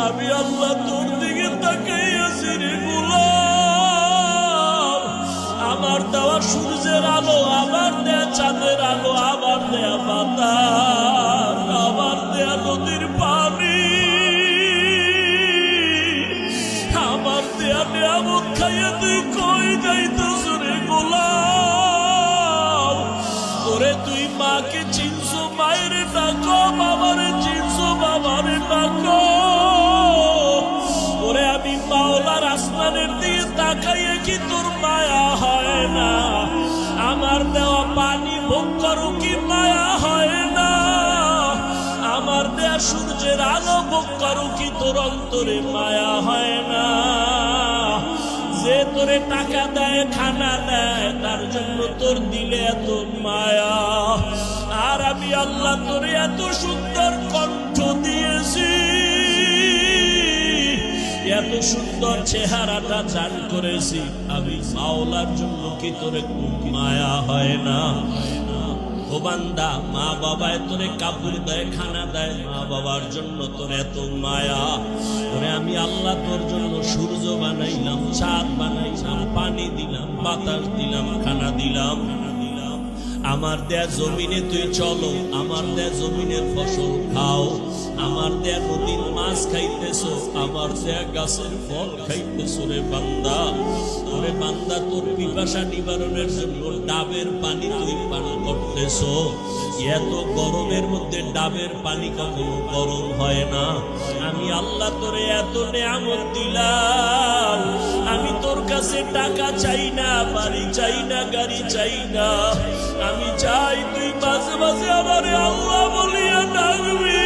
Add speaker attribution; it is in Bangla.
Speaker 1: আমি আল্লাহ তোর দিকে তাকাইয়াছি রে গোলাম। আমার দেওয়া সূর্যের আলো, আমার দেয়া চাঁদের আলো, আমার দেয়া বাতাস, আমার দেয়া নদীর পানি, আমার দেয়া নিয়ামত খাইয়া তুই কই যাইতেছ রে গোলাম? তোরে তুই মাকে চিনছো, মায়ের ডাকো, বাবারে চিনছো, বাবারে ডাকো। ওরে আমি মাওলার আসমানের দিকে তাকাইয়ে কি তোর মায়া হয় না? আমার দেওয়া পানি ভোগ করো কি মায়া হয় না? আমার দেয়া সূর্যের আলো ভোগ করো কি তোর অন্তরে মায়া হয় না? যে তোরে টাকা দেয়, খানা দেয়, তার জন্য তোর দিলে এত মায়া। আর আমি আল্লাহ তোরে এত সুন্দর কণ্ঠ দিয়েছি, এত সুন্দর চেহারাটা চান করেছি, আমি মাওলার জন্য কি তোরে মায়া হয় না? ও বান্দা, মা বাবায় তোরে কাপড় দেয়, খানা দেয়, মা বাবার জন্য তোর এত মায়া। তোরে আমি আল্লাহ তোর জন্য সূর্য বানাইলাম, চাঁদ বানাইলাম, পানি দিলাম, বাতাস দিলাম, খানা দিলাম। আমার দেয়া জমিনে তুই চলো, আমার দেয়া জমিনের ফসল খাও, আমার দেয়া নদীর মাছ খাইতেছো, আমার দেয়া গাছের ফল খাইতেছো রে বান্দা। ওরে বান্দা, তোর পিপাসা নিবারণের জন্য ডাবের পানি তুই পান করতেছো। এত গরমের মধ্যে ডাবের পানি কখনো গরম হয় না। আমি আল্লাহ তোরে এত নিয়ামত দিলাম, আমি তোর কাছে টাকা চাই না, বাড়ি চাই না, গাড়ি চাই না। আমি চাই তুই মাঝে মাঝে আমারে আল্লাহ বলিয়া ডাকবি।